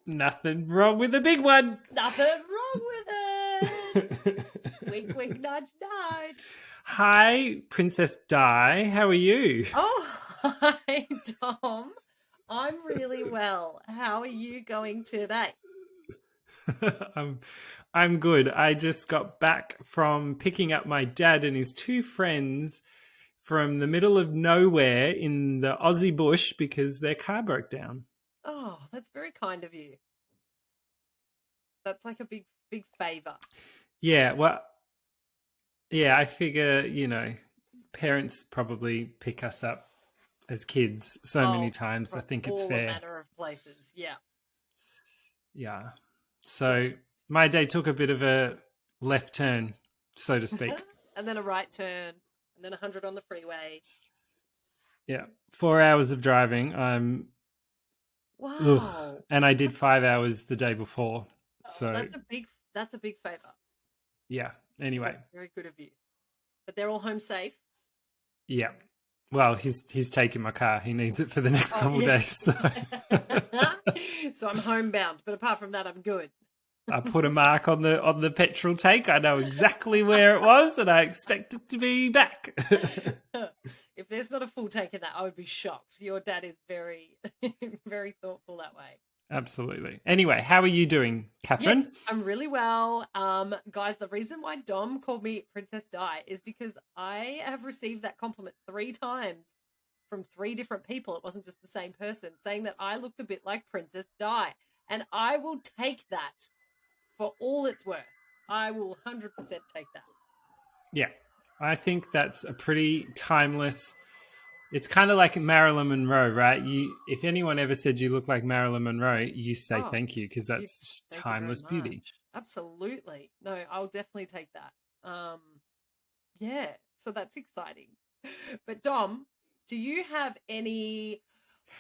Nothing wrong with the big one. Nothing wrong with it. Wink, wink, nudge, nudge. Hi, Princess Di. How are you? Oh, hi, Tom. I'm really well. How are you going today? I'm good. I just got back from picking up my dad and his two friends from the middle of nowhere in the Aussie bush because their car broke down. Oh, that's very kind of you. That's like a big, big favor. Yeah, well, yeah, I figure, parents probably pick us up as kids so many Oh, times. I from think it's all the fair. manner of places. Yeah. Yeah. Gosh. So my day took a bit of a left turn, so to speak. And then a right turn, and then 100 on the freeway. Yeah. 4 hours of driving. Ugh. Wow. And I did 5 hours the day before. Oh, So that's a big favor. yeah. Anyway. That's very good of you. But they're all home safe. Yeah. Well, he's taking my car. He needs it for the next couple of days. So. So I'm homebound, but apart from that, I'm good. I put a mark on the petrol tank. I know exactly where it was, and I expect it to be back. If there's not a full tank in that, I would be shocked. Your dad is very, very thoughtful that way. Absolutely. Anyway, how are you doing, Catherine? Yes, I'm really well. Guys, the reason why Dom called me Princess Di is because I have received that compliment 3 times from 3 different people. It wasn't just the same person saying that I looked a bit like Princess Di. And I will take that for all it's worth. I will 100% take that. Yeah. I think that's a pretty timeless. It's kind of like Marilyn Monroe, right? If anyone ever said you look like Marilyn Monroe, you say thank you because that's Thank you very timeless beauty. much. Absolutely. No, I'll definitely take that. Yeah, so that's exciting. But Dom, do you have any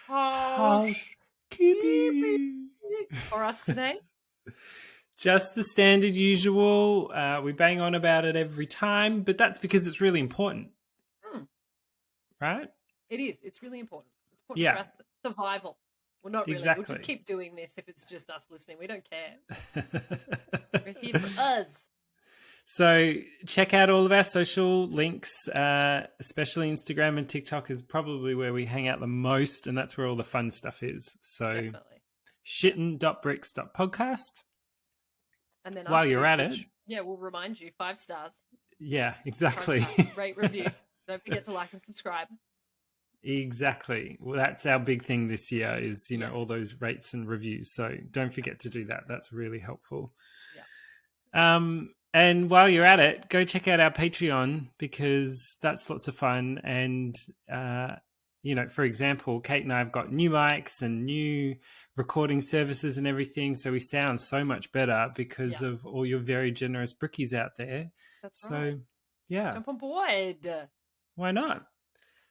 housekeeping for us today? Just the standard usual. We bang on about it every time, but that's because it's really important. Right? It is. It's really important. It's important Yeah. for our survival. Well, not really. Exactly. We'll just keep doing this if it's just us listening. We don't care. We're here for us. So check out all of our social links, especially Instagram and TikTok is probably where we hang out the most, and that's where all the fun stuff is. So definitely. shitten.bricks.podcast. And then while you're at it, we'll remind you 5 stars. Yeah, exactly. 5 stars. Rate, review. Don't forget to like and subscribe. Exactly. Well, that's our big thing this year is, all those rates and reviews. So don't forget to do that. That's really helpful. Yeah. And while you're at it, go check out our Patreon because that's lots of fun. And, for example, Kate and I have got new mics and new recording services and everything. So we sound so much better because of all your very generous brickies out there. That's right. Yeah. Jump on board. Why not?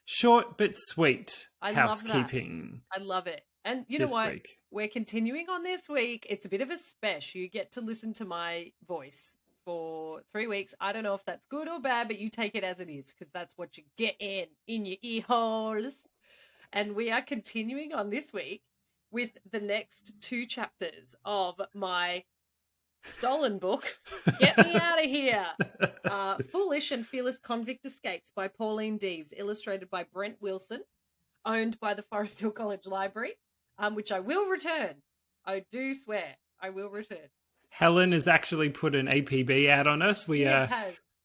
Short but sweet housekeeping. I love it. And you know what? Week. We're continuing on this week. It's a bit of a special. You get to listen to my voice for 3 weeks. I don't know if that's good or bad, but you take it as it is because that's what you get in your ear holes. And we are continuing on this week with the next 2 chapters of my stolen book, Get Me Out of Here. Foolish and Fearless Convict Escapes by Pauline Deeves, illustrated by Brent Wilson, owned by the Forest Hill College Library, which I will return. I do swear I will return. Helen has actually put an APB out on us. We are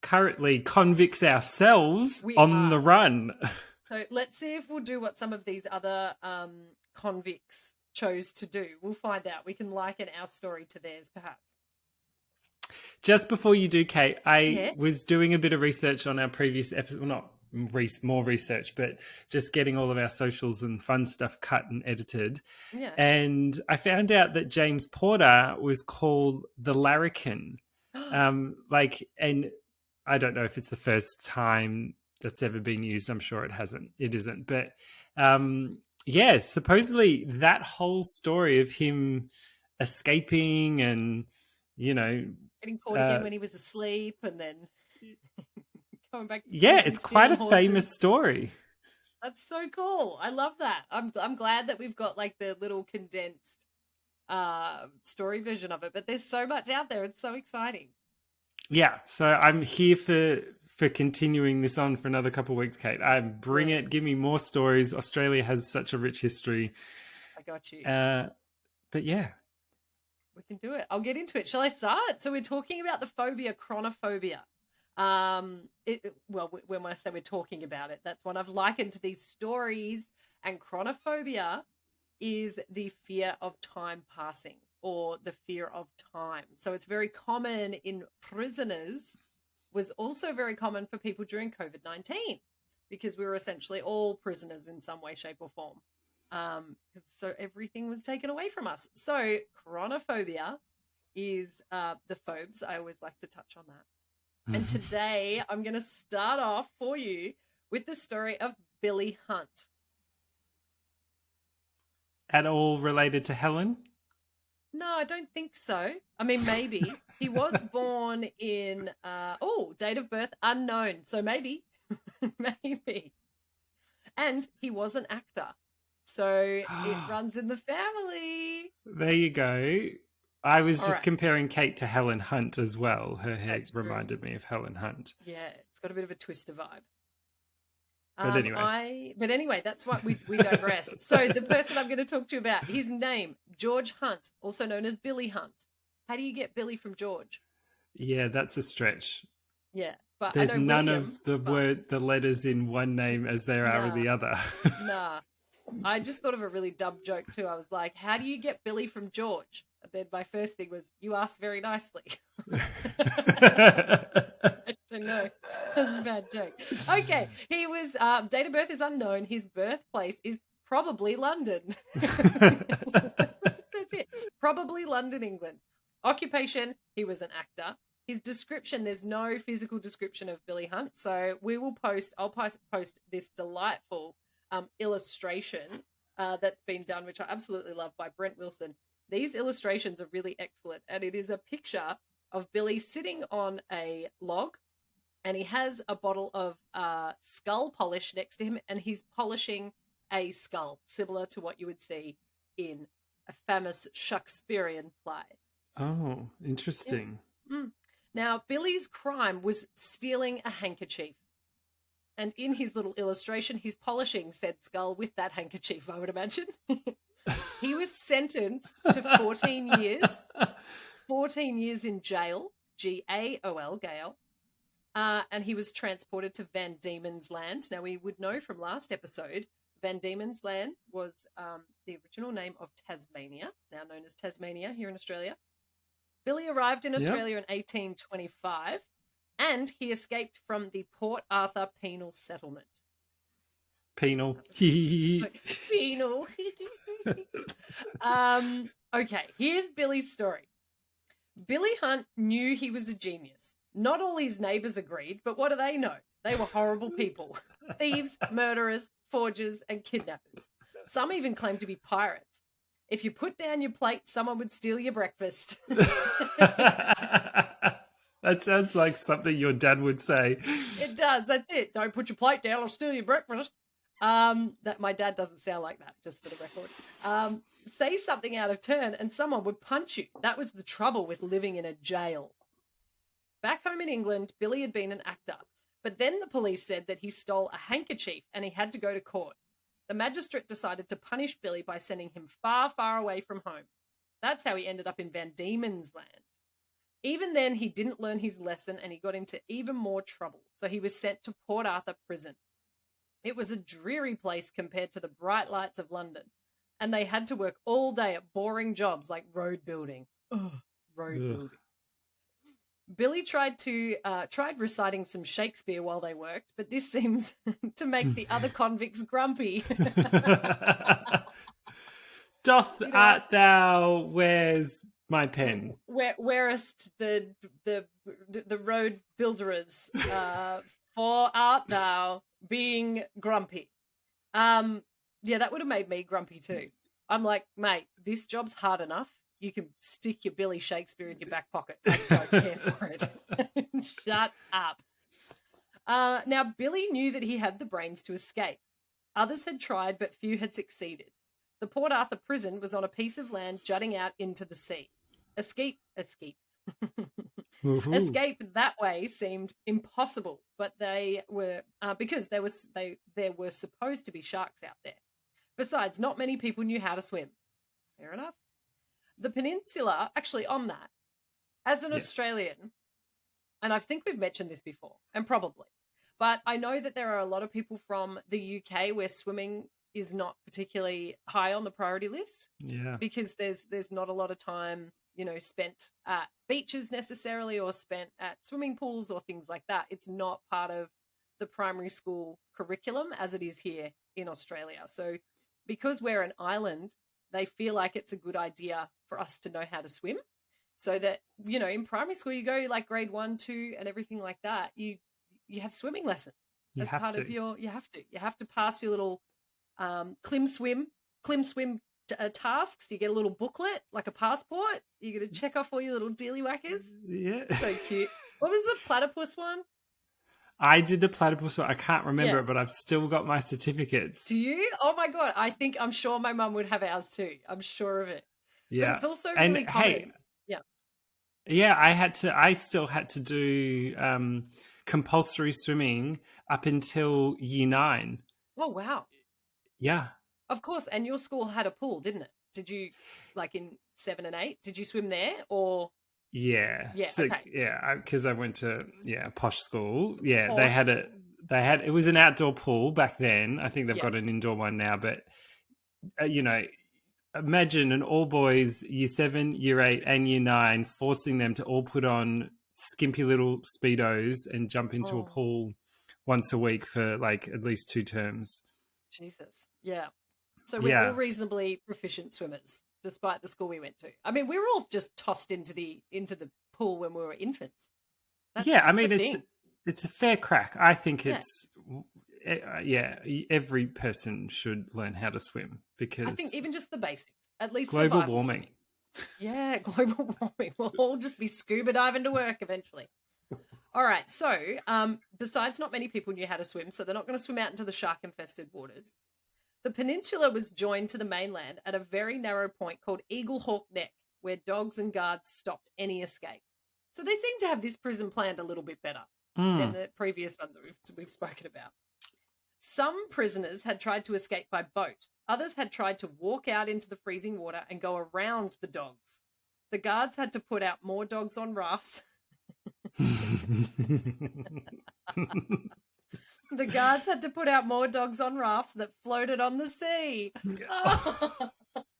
currently convicts ourselves on the run. So let's see if we'll do what some of these other convicts chose to do. We'll find out. We can liken our story to theirs, perhaps. Just before you do, Kate, I was doing a bit of research on our previous episode. Well, not more research, but just getting all of our socials and fun stuff cut and edited. Yeah. And I found out that James Porter was called the Larrikin. And I don't know if it's the first time that's ever been used. I'm sure it hasn't. It isn't. But supposedly that whole story of him escaping and, getting caught again when he was asleep and then coming back. It's quite a famous story. That's so cool. I love that. I'm glad that we've got like the little condensed story version of it, but there's so much out there. It's so exciting. Yeah, so I'm here for continuing this on for another couple of weeks, Kate. Bring Yeah. it. Give me more stories. Australia has such a rich history. I got you. But yeah. We can do it. I'll get into it. Shall I start? So we're talking about the phobia, chronophobia. When I say we're talking about it, that's what I've likened to these stories. And chronophobia is the fear of time passing or the fear of time. So it's very common in prisoners, was also very common for people during COVID-19 because we were essentially all prisoners in some way, shape, or form. So everything was taken away from us. So chronophobia is the phobes. I always like to touch on that. And today I'm going to start off for you with the story of Billy Hunt. At all related to Helen? No, I don't think so. I mean, maybe. He was born in, date of birth unknown. So maybe, maybe. And he was an actor. So it runs in the family. There you go. I was All just right. comparing Kate to Helen Hunt as well. Her hair That's true. reminded me of Helen Hunt. Yeah, it's got a bit of a Twister vibe. But anyway. That's what we digress. So the person I'm going to talk to you about, his name, George Hunt, also known as Billy Hunt. How do you get Billy from George? Yeah, that's a stretch. Yeah, but there's I know none William, of the letters in one name as there are in the other. Nah. I just thought of a really dumb joke too. I was like, how do you get Billy from George? And then my first thing was, you asked very nicely. Actually, no, that's a bad joke. Okay, he was, date of birth is unknown. His birthplace is probably London. That's it. Probably London, England. Occupation, he was an actor. His description, there's no physical description of Billy Hunt. So I'll post this delightful illustration that's been done, which I absolutely love, by Brent Wilson. These illustrations are really excellent. And it is a picture of Billy sitting on a log, and he has a bottle of skull polish next to him, and he's polishing a skull, similar to what you would see in a famous Shakespearean play. Oh, interesting. Yeah. Now, Billy's crime was stealing a handkerchief. And in his little illustration, he's polishing said skull with that handkerchief, I would imagine. He was sentenced to 14 years, 14 years in jail, Gaol, Gaol. And he was transported to Van Diemen's Land. Now, we would know from last episode, Van Diemen's Land was the original name of Tasmania, now known as Tasmania here in Australia. Billy arrived in Australia in 1825, and he escaped from the Port Arthur penal settlement. Penal. Penal. Okay, here's Billy's story. Billy Hunt knew he was a genius. Not all his neighbours agreed, but what do they know? They were horrible people. Thieves, murderers, forgers, and kidnappers. Some even claimed to be pirates. If you put down your plate, someone would steal your breakfast. That sounds like something your dad would say. It does. That's it. Don't put your plate down, I'll steal your breakfast. That my dad doesn't sound like that, just for the record. Say something out of turn and someone would punch you. That was the trouble with living in a jail. Back home in England, Billy had been an actor. But then the police said that he stole a handkerchief and he had to go to court. The magistrate decided to punish Billy by sending him far, far away from home. That's how he ended up in Van Diemen's Land. Even then, he didn't learn his lesson and he got into even more trouble. So he was sent to Port Arthur prison. It was a dreary place compared to the bright lights of London. And they had to work all day at boring jobs like road building. Building. Billy tried reciting some Shakespeare while they worked, but this seems to make the other convicts grumpy. Doth art thou where's my pen? Whereest the road builderers, for art thou being grumpy. Yeah, that would have made me grumpy too. I'm like, mate, this job's hard enough. You can stick your Billy Shakespeare in your back pocket. I don't care for it. Shut up. Now, Billy knew that he had the brains to escape. Others had tried, but few had succeeded. The Port Arthur prison was on a piece of land jutting out into the sea. Escape that way seemed impossible, but they were because there were supposed to be sharks out there. Besides, not many people knew how to swim. Fair enough. The peninsula, actually, on that, as an Australian, and I think we've mentioned this before, and probably, but I know that there are a lot of people from the UK where swimming is not particularly high on the priority list. Yeah. Because there's not a lot of time, spent at beaches necessarily, or spent at swimming pools or things like that. It's not part of the primary school curriculum as it is here in Australia. So because we're an island, they feel like it's a good idea for us to know how to swim. So that, in primary school, you go like grade 1, 2 and everything like that. You have swimming lessons you have to pass your little clim swim tasks. You get a little booklet, like a passport. You got to check off all your little dealy whackers. Yeah. So cute. What was the platypus one? I did the platypus one. I can't remember it, but I've still got my certificates. Do you? Oh my God. I'm sure my mum would have ours too. I'm sure of it. Yeah. But it's also really common. Hey, yeah, I still had to do compulsory swimming up until year 9. Oh, wow. Yeah. Of course. And your school had a pool, didn't it? Did you, like in 7 and 8, did you swim there or? Yeah. Yeah. So, okay. Yeah. Because I went to, a posh school. Yeah. It was an outdoor pool back then. I think they've got an indoor one now, but, imagine an all boys year 7, year 8 and year 9 forcing them to all put on skimpy little Speedos and jump into a pool once a week for like at least 2 terms. Jesus. Yeah. So we're all reasonably proficient swimmers, despite the school we went to. I mean, we were all just tossed into the pool when we were infants. That's it's a fair crack. I think every person should learn how to swim because I think even just the basics, at least global warming. Swimming. Yeah, global warming. We'll all just be scuba diving to work eventually. All right. So, besides, not many people knew how to swim, so they're not going to swim out into the shark-infested waters. The peninsula was joined to the mainland at a very narrow point called Eagle Hawk Neck, where dogs and guards stopped any escape. So they seem to have this prison planned a little bit better than the previous ones that we've spoken about. Some prisoners had tried to escape by boat. Others had tried to walk out into the freezing water and go around the dogs. The guards had to put out more dogs on rafts. The guards had to put out more dogs on rafts that floated on the sea. Oh.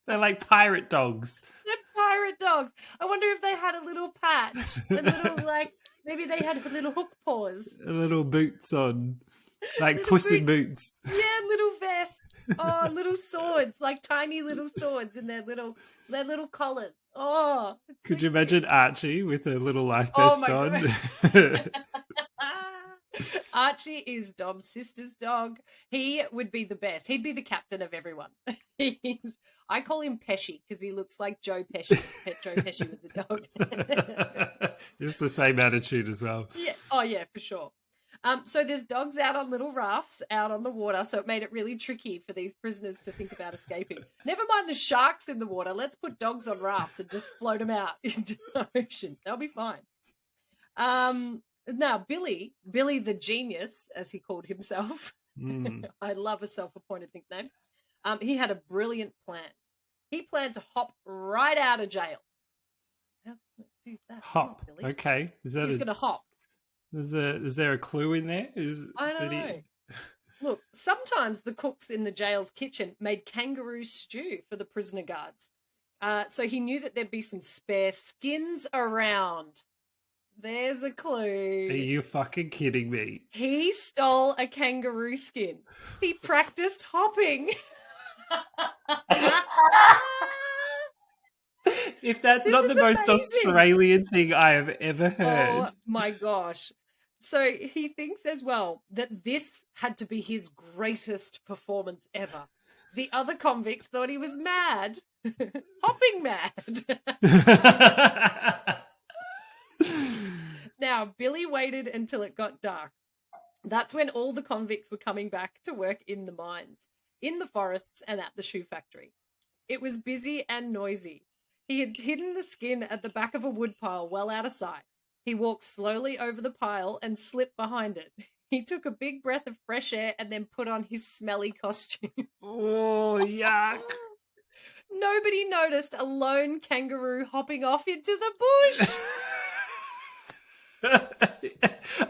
They're like pirate dogs. They're pirate dogs. I wonder if they had a little patch, a little maybe they had little hook paws, little boots on, like Puss in Boots. Yeah, little vests. Oh, little swords, like tiny little swords in their little collars. Oh, could you imagine Archie with a little life vest on? Archie is Dom's sister's dog. He would be the best. He'd be the captain of everyone. I call him Pesci because he looks like Joe Pesci. Joe Pesci was a dog. It's the same attitude as well. Yeah. Oh, yeah, for sure. So there's dogs out on little rafts out on the water, so it made it really tricky for these prisoners to think about escaping. Never mind the sharks in the water. Let's put dogs on rafts and just float them out into the ocean. They'll be fine. Now, Billy the genius, as he called himself, I love a self-appointed nickname, he had a brilliant plan. He planned to hop right out of jail. How's he going to do that? Hop, okay. He's going to hop. Is there a clue in there? I don't know. Look, sometimes the cooks in the jail's kitchen made kangaroo stew for the prisoner guards. So he knew that there'd be some spare skins around. There's a clue. Are you fucking kidding me? He stole a kangaroo skin. He practiced hopping. If that's not the most Australian thing I have ever heard. Oh my gosh. So he thinks as well that this had to be his greatest performance ever. The other convicts thought he was mad. Hopping mad. Now, Billy waited until it got dark. That's when all the convicts were coming back to work in the mines, in the forests, and at the shoe factory. It was busy and noisy. He had hidden the skin at the back of a woodpile well out of sight. He walked slowly over the pile and slipped behind it. He took a big breath of fresh air and then put on his smelly costume. Oh, yuck. Nobody noticed a lone kangaroo hopping off into the bush.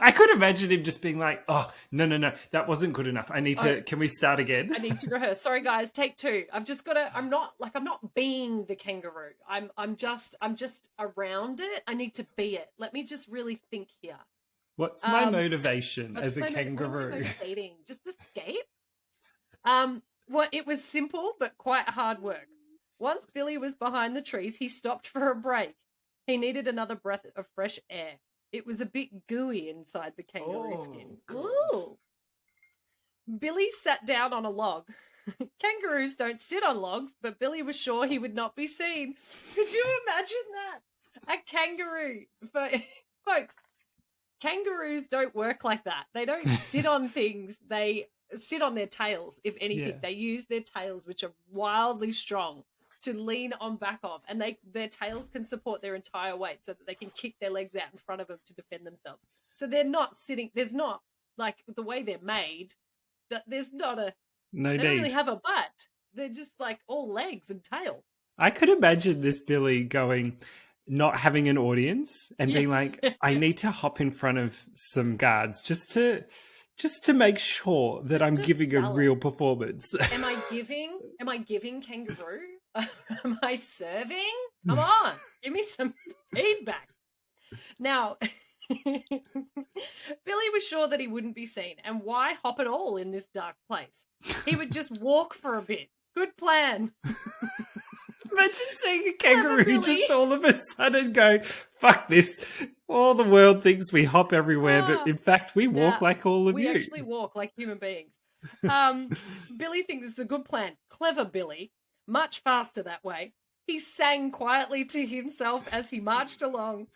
I could imagine him just being like, "Oh, no, that wasn't good enough. I need to. Can we start again?" I need to rehearse. Sorry, guys, take two. I've just got to. I'm not being the kangaroo. I'm just around it. I need to be it. Let me just really think here. What's my motivation as a kangaroo? Motivating? Just escape. It was simple but quite hard work. Once Billy was behind the trees, he stopped for a break. He needed another breath of fresh air. It was a bit gooey inside the kangaroo skin. Ooh. Billy sat down on a log. Kangaroos don't sit on logs, but Billy was sure he would not be seen. Could you imagine that? A kangaroo. Folks, kangaroos don't work like that. They don't sit on things. They sit on their tails, if anything. Yeah. They use their tails, which are wildly strong, to lean on back of, and their tails can support their entire weight so that they can kick their legs out in front of them to defend themselves. So they're not sitting. There's not, like, the way they're made, there's not a no. They don't really have a butt. They're just like all legs and tail. I could imagine this Billy going, not having an audience and being like, I need to hop in front of some guards just to make sure that I'm giving a real performance. Am I giving kangaroo? Am I serving? Come on, give me some feedback. Now, Billy was sure that he wouldn't be seen, and why hop at all in this dark place? He would just walk for a bit. Good plan. Imagine seeing a kangaroo just all of a sudden go, fuck this. All the world thinks we hop everywhere, but in fact we walk like all of you. We actually walk like human beings. Billy thinks it's a good plan. Clever Billy. Much faster that way. He sang quietly to himself as he marched along.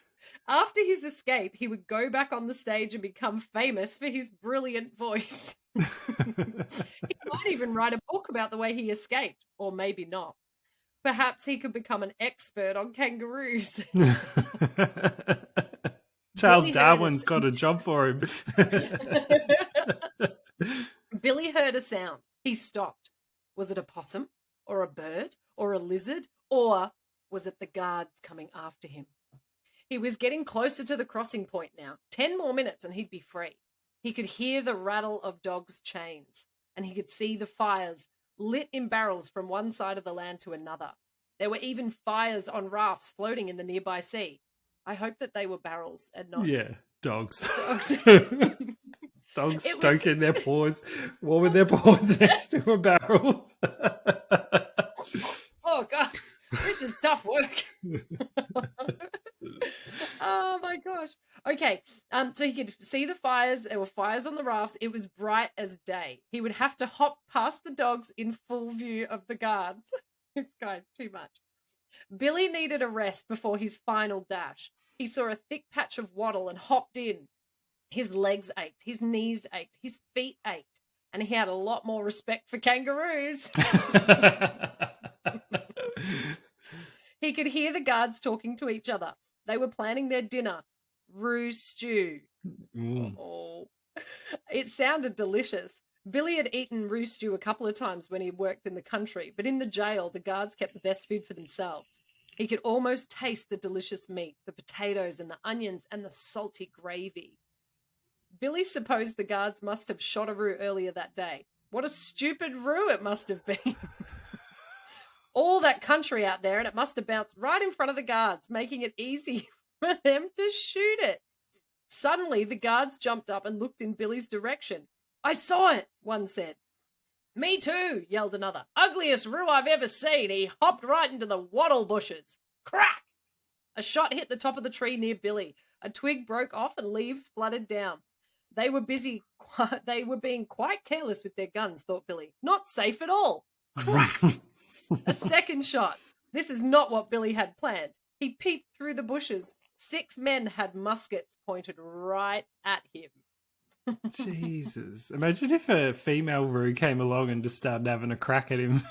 After his escape, he would go back on the stage and become famous for his brilliant voice. He might even write a book about the way he escaped, or maybe not. Perhaps he could become an expert on kangaroos. Charles Darwin's got a job for him. Billy heard a sound. He stopped. Was it a possum, or a bird, or a lizard, or was it the guards coming after him? He was getting closer to the crossing point now. 10 more minutes and he'd be free. He could hear the rattle of dogs' chains, and he could see the fires lit in barrels from one side of the land to another. There were even fires on rafts floating in the nearby sea. I hope that they were barrels and not... Yeah, dogs. Dogs stoking their paws, warming their paws next to a barrel. Oh, God. This is tough work. Oh, my gosh. Okay, so he could see the fires. There were fires on the rafts. It was bright as day. He would have to hop past the dogs in full view of the guards. This guy's too much. Billy needed a rest before his final dash. He saw a thick patch of wattle and hopped in. His legs ached, his knees ached, his feet ached, and he had a lot more respect for kangaroos. He could hear the guards talking to each other. They were planning their dinner, roo stew. Oh, it sounded delicious. Billy had eaten roo stew a couple of times when he worked in the country, but in the jail, the guards kept the best food for themselves. He could almost taste the delicious meat, the potatoes and the onions and the salty gravy. Billy supposed the guards must have shot a roo earlier that day. What a stupid roo it must have been. All that country out there, and it must have bounced right in front of the guards, making it easy for them to shoot it. Suddenly, the guards jumped up and looked in Billy's direction. I saw it, one said. Me too, yelled another. Ugliest roo I've ever seen. He hopped right into the wattle bushes. Crack! A shot hit the top of the tree near Billy. A twig broke off and leaves fluttered down. They were being quite careless with their guns, thought Billy. Not safe at all. Crack! A second shot. This is not what Billy had planned. He peeped through the bushes. 6 men had muskets pointed right at him. Jesus. Imagine if a female roo came along and just started having a crack at him.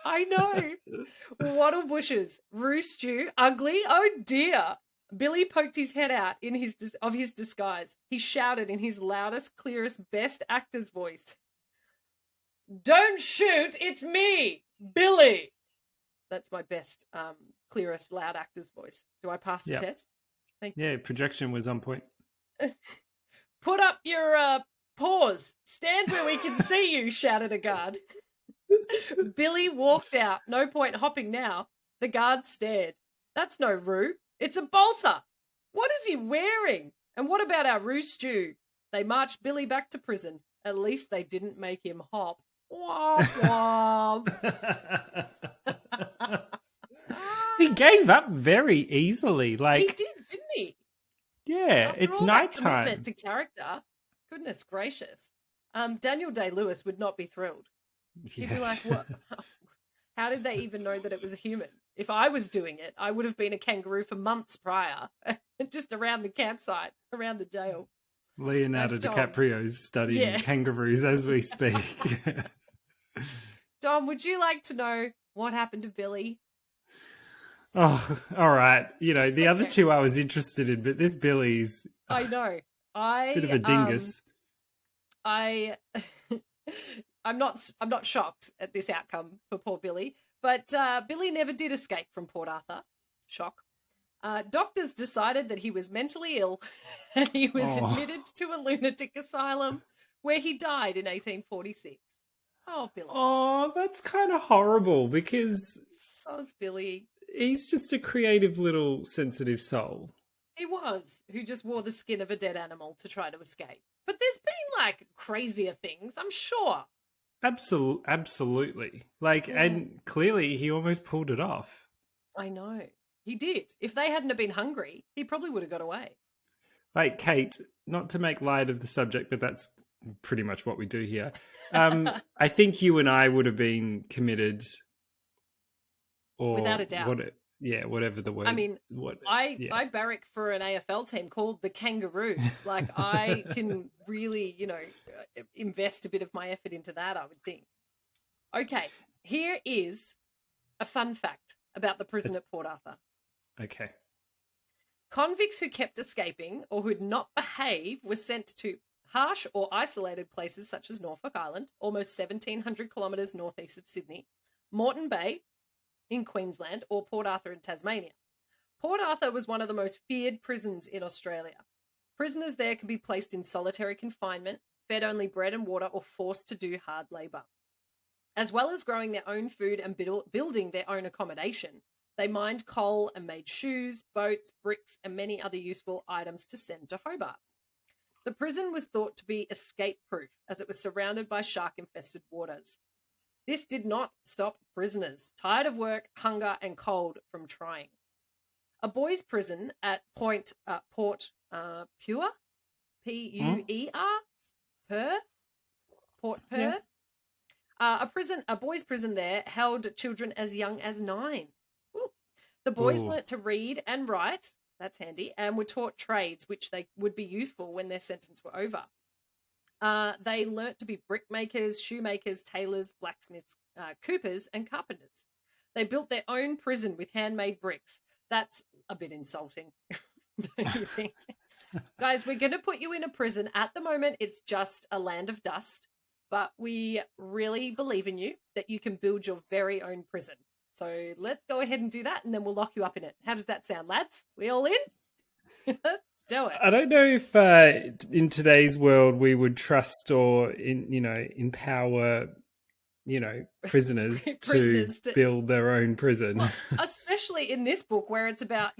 I know. Wattle bushes, roo stew, ugly. Oh dear. Billy poked his head out in his disguise. He shouted in his loudest, clearest, best actor's voice, "Don't shoot! It's me, Billy." That's my best, clearest, loud actor's voice. Do I pass the Yeah. test? Thank you. Yeah, projection was on point. Put up your paws. Stand where we can see you, shouted a guard. Billy walked out. No point hopping now. The guard stared. That's no roo. It's a bolter. What is he wearing? And what about our roo stew? They marched Billy back to prison. At least they didn't make him hop. Womp womp. He gave up very easily. He Like, did, didn't he? yeah, After it's all that commitment nighttime. to character, goodness gracious. Daniel Day-Lewis would not be thrilled. He'd be like, what? How did they even know that it was a human? If I was doing it, I would have been a kangaroo for months prior, just around the campsite, around the jail. Leonardo Tom. DiCaprio's studying kangaroos as we speak. Dom, would you like to know what happened to Billy? Oh, all right. You know, the other two I was interested in, but this Billy's I know. bit of a dingus. I'm not shocked at this outcome for poor Billy, but Billy never did escape from Port Arthur. Shock. Doctors decided that he was mentally ill and he was admitted to a lunatic asylum where he died in 1846. Oh, Billy. Oh, that's kind of horrible because So's Billy. he's just a creative little sensitive soul. He was, who just wore the skin of a dead animal to try to escape. But there's been, like, crazier things, I'm sure. Absolutely. Like, and clearly he almost pulled it off. I know. He did. If they hadn't have been hungry, he probably would have got away. Like, Kate, not to make light of the subject, but that's pretty much what we do here. I think you and I would have been committed, or without a doubt. Whatever the word. I mean, I barrack for an AFL team called the Kangaroos. Like, I can really, invest a bit of my effort into that, I would think. Okay, here is a fun fact about the prison at Port Arthur. Okay. Convicts who kept escaping or who did not behave were sent to harsh or isolated places such as Norfolk Island, almost 1,700 kilometres northeast of Sydney, Moreton Bay in Queensland, or Port Arthur in Tasmania. Port Arthur was one of the most feared prisons in Australia. Prisoners there could be placed in solitary confinement, fed only bread and water, or forced to do hard labour. As well as growing their own food and building their own accommodation, they mined coal and made shoes, boats, bricks, and many other useful items to send to Hobart. The prison was thought to be escape-proof as it was surrounded by shark-infested waters. This did not stop prisoners, tired of work, hunger, and cold, from trying. A boys' prison at Port Pure, P-U-E-R, Port Pur. Yeah. A boys' prison there held children as young as 9. Ooh. The boys learnt to read and write, that's handy, and were taught trades which they would be useful when their sentence were over. They learnt to be brickmakers, shoemakers, tailors, blacksmiths, coopers, and carpenters. They built their own prison with handmade bricks. That's a bit insulting, don't you think? Guys, we're going to put you in a prison. At the moment, it's just a land of dust, but we really believe in you that you can build your very own prison. So let's go ahead and do that, and then we'll lock you up in it. How does that sound, lads? We all in? Let's do it. I don't know if in today's world we would trust or empower prisoners to build their own prison. Well, especially in this book where it's about,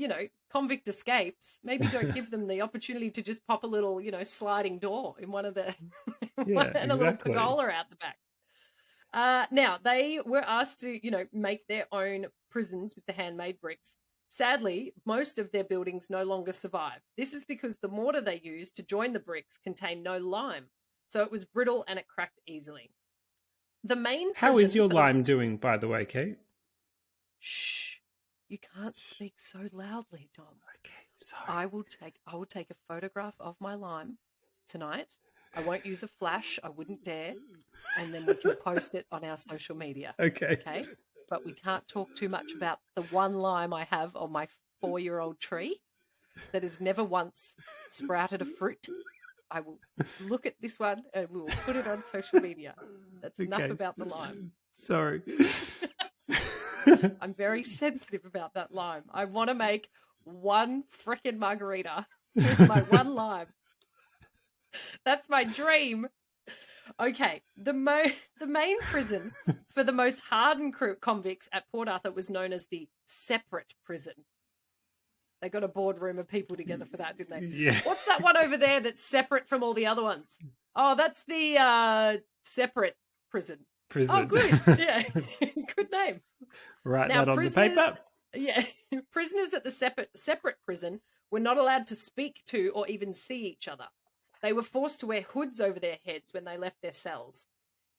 convict escapes. Maybe don't give them the opportunity to just pop a little, sliding door in one of the and a little pergola out the back. Now, they were asked to, make their own prisons with the handmade bricks. Sadly, most of their buildings no longer survive. This is because the mortar they used to join the bricks contained no lime, so it was brittle and it cracked easily. The main How is your lime doing, by the way, Kate? Shh! You can't speak so loudly, Dom. Okay, sorry. I will take a photograph of my lime tonight. I won't use a flash. I wouldn't dare, and then we can post it on our social media. Okay. Okay. but we can't talk too much about the one lime I have on my 4-year-old tree that has never once sprouted a fruit. I will look at this one and we will put it on social media. That's enough about the lime. Sorry. I'm very sensitive about that lime. I want to make one frickin' margarita with my one lime. That's my dream. Okay, the main prison for the most hardened convicts at Port Arthur was known as the separate prison. They got a boardroom of people together for that, didn't they? Yeah. What's that one over there that's separate from all the other ones? Oh, that's the separate prison. Oh, good. Yeah, good name. Write that on the paper. Yeah, prisoners at the separate prison were not allowed to speak to or even see each other. They were forced to wear hoods over their heads when they left their cells.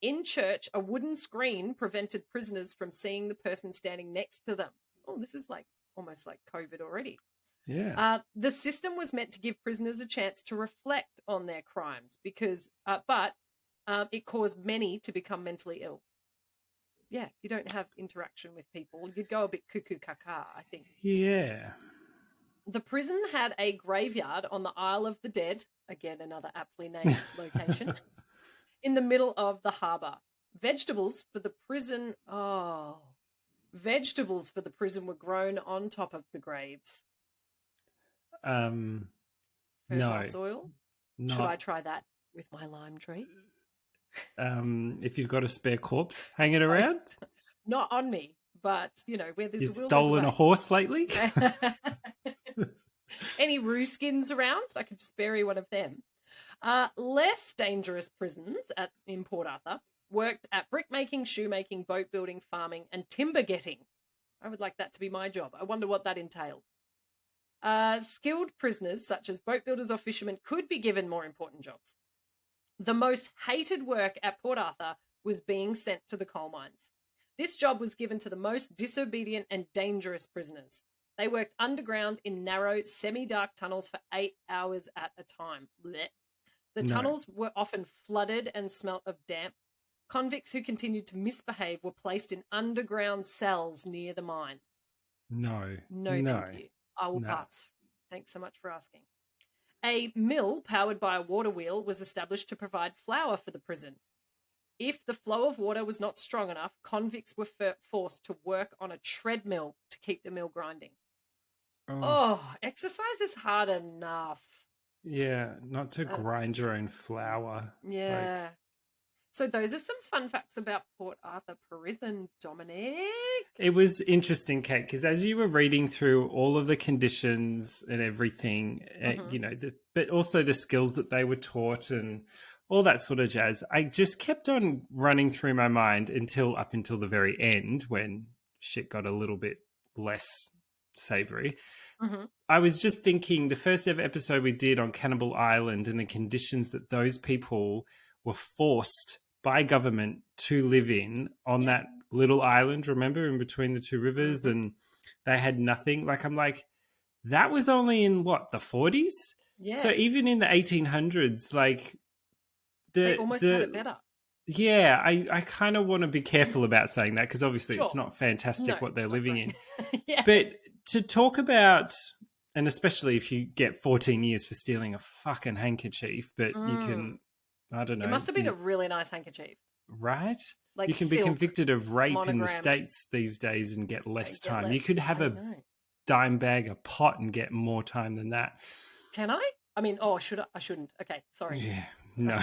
In church, a wooden screen prevented prisoners from seeing the person standing next to them. Oh, this is like almost like COVID already. Yeah. The system was meant to give prisoners a chance to reflect on their crimes but it caused many to become mentally ill. Yeah, you don't have interaction with people. You'd go a bit cuckoo caca, I think. Yeah. The prison had a graveyard on the Isle of the Dead, again, another aptly named location, in the middle of the harbour. Vegetables for the prison were grown on top of the graves. Fertile No. soil? Not, Should I try that with my lime tree? If you've got a spare corpse hanging around? Not on me, but, where there's You've a will, stolen a horse lately? Any roo skins around? I could just bury one of them. Less dangerous prisons in Port Arthur worked at brickmaking, shoemaking, boat building, farming, and timber getting. I would like that to be my job. I wonder what that entailed. Skilled prisoners, such as boat builders or fishermen, could be given more important jobs. The most hated work at Port Arthur was being sent to the coal mines. This job was given to the most disobedient and dangerous prisoners. They worked underground in narrow, semi-dark tunnels for 8 hours at a time. Blech. The tunnels were often flooded and smelt of damp. Convicts who continued to misbehave were placed in underground cells near the mine. No. No, thank you. I will pass. Thanks so much for asking. A mill powered by a water wheel was established to provide flour for the prison. If the flow of water was not strong enough, convicts were forced to work on a treadmill to keep the mill grinding. Oh, exercise is hard enough. Yeah, not to grind your own flour. Yeah. So those are some fun facts about Port Arthur Prison, Dominic. It was interesting, Kate, because as you were reading through all of the conditions and everything, but also the skills that they were taught and all that sort of jazz, I just kept on running through my mind up until the very end when shit got a little bit less savory. Mm-hmm. I was just thinking the first ever episode we did on Cannibal Island and the conditions that those people were forced by government to live in on that little island, remember, in between the two rivers, and they had nothing. I'm like, that was only in what, the 40s? Yeah. So even in the 1800s, they almost had it better. Yeah, I kind of want to be careful about saying that because obviously it's not fantastic what they're living in. Yeah. But to talk about, and especially if you get 14 years for stealing a fucking handkerchief, but you can, I don't know. It must have been a really nice handkerchief. Right? Like you can be convicted of rape in the monogrammed. States these days and get less time. You could have a dime bag of pot and get more time than that. Can I? I mean, should I? I shouldn't. Okay, sorry. Yeah. No,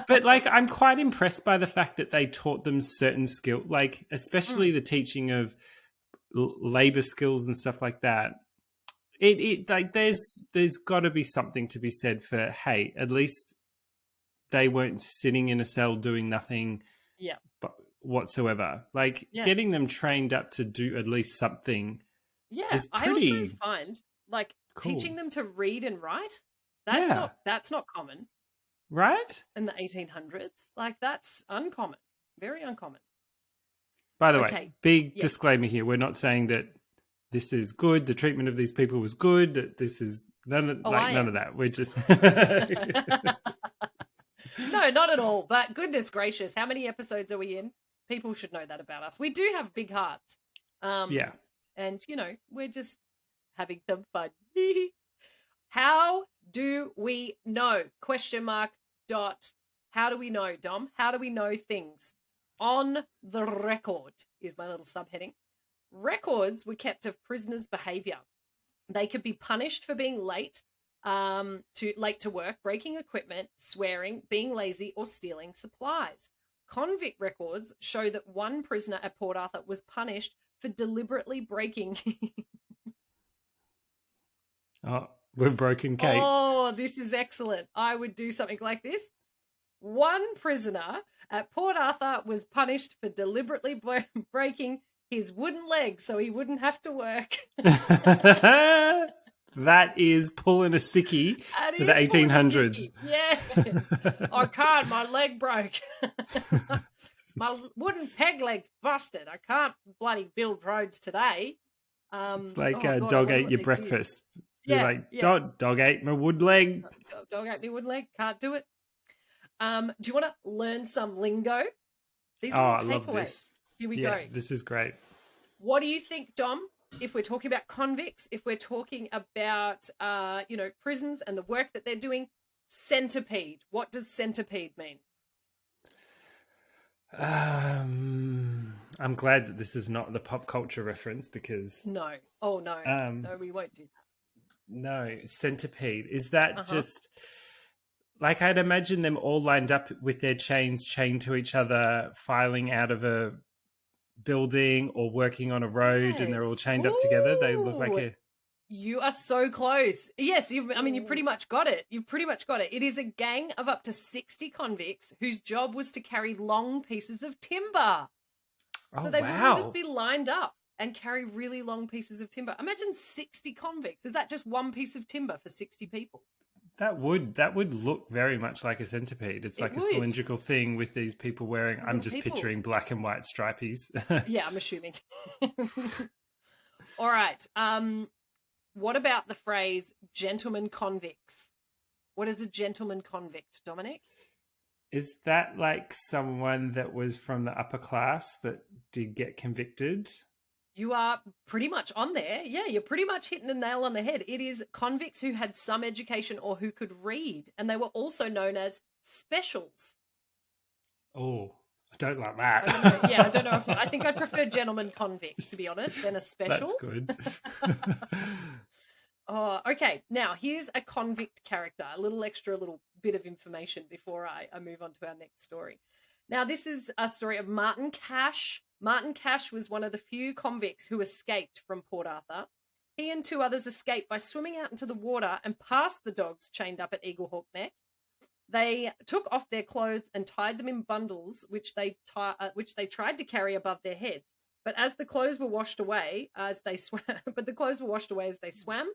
but I'm quite impressed by the fact that they taught them certain skill, especially the teaching of labor skills and stuff like that. There's got to be something to be said for, hey, at least they weren't sitting in a cell doing nothing, whatsoever. Getting them trained up to do at least something. Yeah, is pretty I also find cool. Teaching them to read and write. That's not common. Right? In the 1800s. That's uncommon. Very uncommon. By the way, big disclaimer here. We're not saying that this is good. The treatment of these people was good. That this is none of that. We're just... No, not at all. But goodness gracious, how many episodes are we in? people should know that about us. We do have big hearts. Yeah. And, we're just having some fun. How do we know? Question mark, dot. How do we know, Dom? How do we know things? On the record is my little subheading. Records were kept of prisoners' behavior. They could be punished for being late to work, breaking equipment, swearing, being lazy, or stealing supplies. Convict records show that one prisoner at Port Arthur was punished for deliberately breaking. Oh, we've broken Kate. Oh, this is excellent. I would do something like this. One prisoner at Port Arthur was punished for deliberately breaking his wooden leg so he wouldn't have to work. That is pulling a sickie for the 1800s. Yes. I can't. My leg broke. My wooden peg leg's busted. I can't bloody build roads today. It's like dog ate your breakfast. You're like, dog ate my wood leg. Dog ate my wood leg. Can't do it. Do you want to learn some lingo? These are takeaways. I love this. Here we go. This is great. What do you think, Dom? If we're talking about convicts, if we're talking about, prisons and the work that they're doing, centipede. What does centipede mean? I'm glad that this is not the pop culture reference because... No. Oh, no. No, we won't do that. No. Centipede. Is that just... Like, I'd imagine them all lined up with their chains chained to each other, filing out of a building or working on a road, and they're all chained up together. They look like a... You are so close. Yes, you pretty much got it. You've pretty much got it. It is a gang of up to 60 convicts whose job was to carry long pieces of timber. So they would all just be lined up and carry really long pieces of timber. Imagine 60 convicts. Is that just one piece of timber for 60 people? That would look very much like a centipede. It's like a cylindrical thing with these people wearing... I'm just picturing black and white stripies. Yeah, I'm assuming. All right. What about the phrase gentleman convicts? What is a gentleman convict, Dominic? Is that like someone that was from the upper class that did get convicted? You are pretty much on there. Yeah, you're pretty much hitting a nail on the head. It is convicts who had some education or who could read, and they were also known as specials. Oh, I don't like that. I don't know. I think I'd prefer gentleman convict, to be honest, than a special. That's good. Oh, okay. Now, here's a convict character, a little bit of information before I move on to our next story. Now, this is a story of Martin Cash. Martin Cash was one of the few convicts who escaped from Port Arthur. He and two others escaped by swimming out into the water and past the dogs chained up at Eaglehawk Neck. They took off their clothes and tied them in bundles, which they tried to carry above their heads. But as the clothes were washed away as they swam,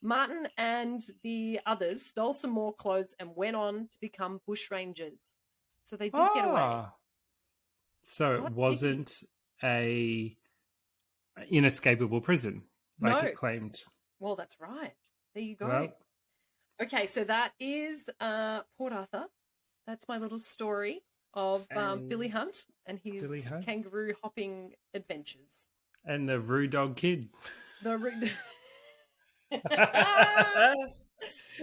Martin and the others stole some more clothes and went on to become bushrangers. So they did get away. So it wasn't a inescapable prison like it claimed. Well, that's right. There you go. Well, okay, so that is Port Arthur. That's my little story of Billy Hunt and his kangaroo hopping adventures. And the Roo Dog Kid. That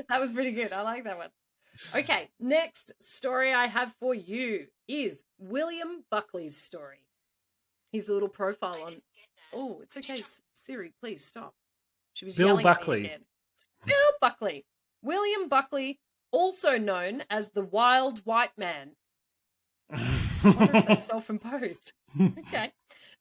was pretty good. I like that one. Okay, next story I have for you is William Buckley's story. His little profile on... Oh, it's okay. Siri, please stop. She was yelling at me again. Bill Buckley. William Buckley, also known as the Wild White Man. I wonder if that's self-imposed. Okay.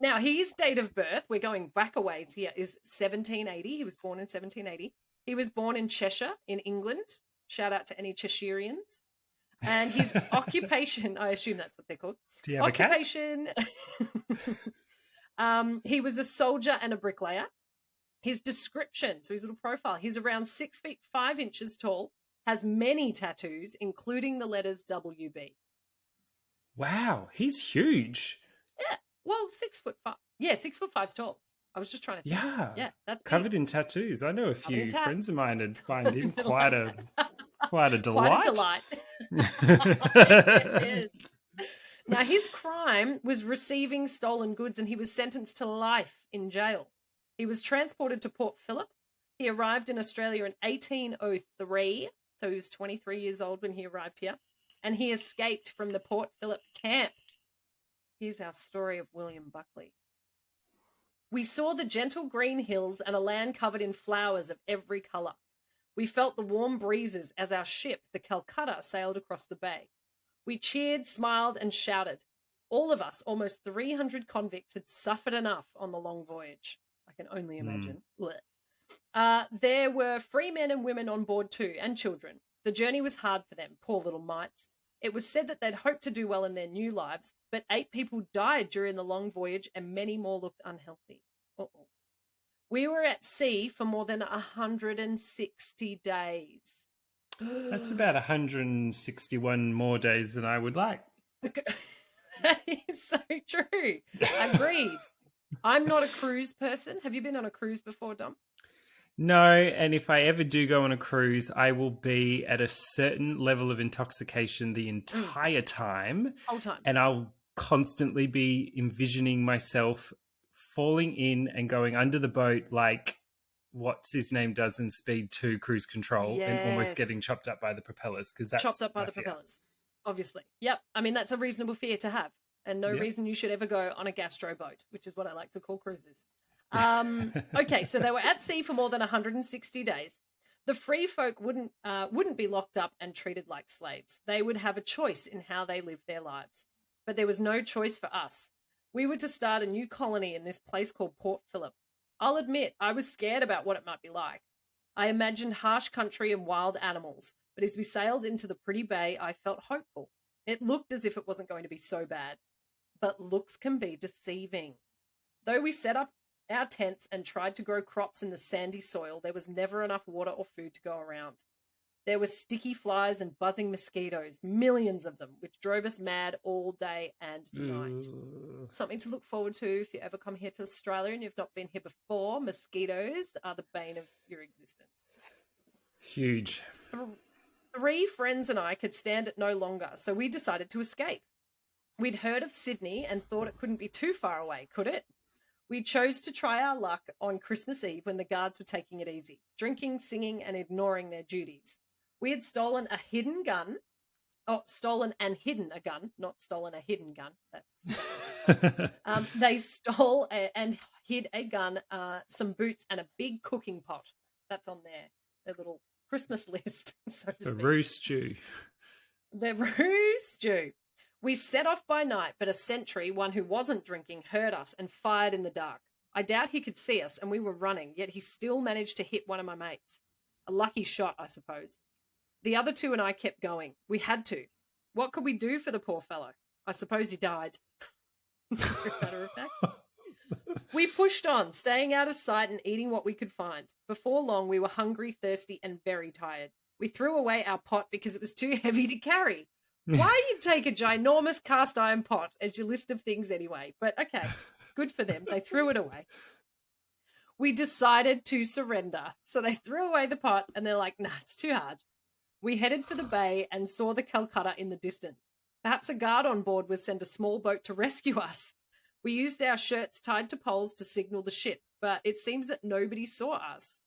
Now, his date of birth, we're going back a ways here, is 1780. He was born in 1780. He was born in Cheshire, in England. Shout out to any Cheshireans. And his occupation, I assume that's what they're called. Do you have occupation? A cat? He was a soldier and a bricklayer. His description, so his little profile, he's around 6 feet 5 inches tall, has many tattoos, including the letters WB. Wow, he's huge. Yeah, well, 6'5". Yeah, 6'5" tall. I was just trying to think. Yeah, that's big. Covered in tattoos. I know a few friends of mine would find him quite a delight. Quite a delight. Yes. Now, his crime was receiving stolen goods, and he was sentenced to life in jail. He was transported to Port Phillip. He arrived in Australia in 1803, so he was 23 years old when he arrived here, and he escaped from the Port Phillip camp. Here's our story of William Buckley. We saw the gentle green hills and a land covered in flowers of every colour. We felt the warm breezes as our ship, the Calcutta, sailed across the bay. We cheered, smiled, and shouted. All of us, almost 300 convicts, had suffered enough on the long voyage. I can only imagine. There were free men and women on board too, and children. The journey was hard for them, poor little mites. It was said that they'd hoped to do well in their new lives, but 8 people died during the long voyage and many more looked unhealthy. Uh-oh. We were at sea for more than 160 days. That's about 161 more days than I would like. That is so true. Agreed. I'm not a cruise person. Have you been on a cruise before, Dom? No, and if I ever do go on a cruise, I will be at a certain level of intoxication the entire time. Whole time. And I'll constantly be envisioning myself falling in and going under the boat like what's his name does in Speed 2 Cruise Control and almost getting chopped up by the propellers. Because that's chopped up by the propellers, obviously. Yep. I mean, that's a reasonable fear to have. And no reason you should ever go on a gastro boat, which is what I like to call cruises. Okay, so they were at sea for more than 160 days. The free folk wouldn't be locked up and treated like slaves. They would have a choice in how they lived their lives. But there was no choice for us. We were to start a new colony in this place called Port Phillip. I'll admit, I was scared about what it might be like. I imagined harsh country and wild animals, but as we sailed into the pretty bay, I felt hopeful. It looked as if it wasn't going to be so bad. But looks can be deceiving. Though we set up our tents and tried to grow crops in the sandy soil, there was never enough water or food to go around. There were sticky flies and buzzing mosquitoes, millions of them, which drove us mad all day and night. Something to look forward to if you ever come here to Australia and you've not been here before. Mosquitoes are the bane of your existence. Huge. 3 friends and I could stand it no longer, so we decided to escape. We'd heard of Sydney and thought it couldn't be too far away, could it? We chose to try our luck on Christmas Eve when the guards were taking it easy, drinking, singing, and ignoring their duties. We had stolen a hidden gun. Oh, stolen and hidden a gun, not stolen a hidden gun. That's they stole and hid a gun, some boots, and a big cooking pot. That's on their little Christmas list, so to speak. The roost stew. The roost stew. We set off by night, but a sentry, one who wasn't drinking, heard us and fired in the dark. I doubt he could see us, and we were running, yet he still managed to hit one of my mates. A lucky shot, I suppose. The other 2 and I kept going. We had to. What could we do for the poor fellow? I suppose he died. Matter of fact. We pushed on, staying out of sight and eating what we could find. Before long, we were hungry, thirsty, and very tired. We threw away our pot because it was too heavy to carry. Why you'd take a ginormous cast iron pot as your list of things anyway? But okay, good for them. They threw it away. We decided to surrender. So they threw away the pot and they're like, nah, it's too hard. We headed for the bay and saw the Calcutta in the distance. Perhaps a guard on board would send a small boat to rescue us. We used our shirts tied to poles to signal the ship, but it seems that nobody saw us.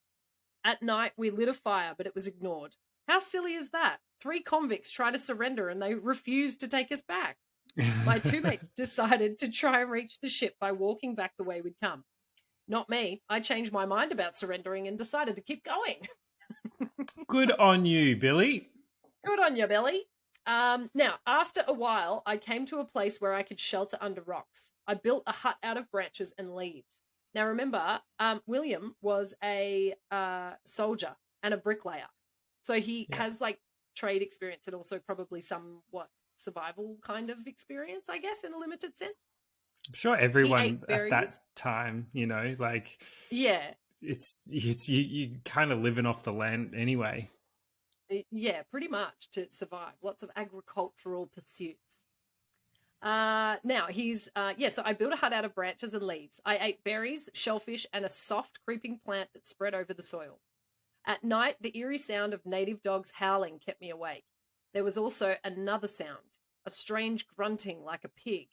At night, we lit a fire, but it was ignored. How silly is that? 3 convicts try to surrender and they refused to take us back. My 2 mates decided to try and reach the ship by walking back the way we'd come. Not me. I changed my mind about surrendering and decided to keep going. Good on you, Billy. Good on you, Billy. Now, after a while, I came to a place where I could shelter under rocks. I built a hut out of branches and leaves. Now, remember, William was a soldier and a bricklayer. So he has like trade experience and also probably somewhat survival kind of experience, I guess, in a limited sense. I'm sure everyone at that time, you know, like, it's you kind of living off the land anyway. Yeah, pretty much to survive. Lots of agricultural pursuits. Now he's so I built a hut out of branches and leaves. I ate berries, shellfish, and a soft creeping plant that spread over the soil. At night, the eerie sound of native dogs howling kept me awake. There was also another sound, a strange grunting like a pig.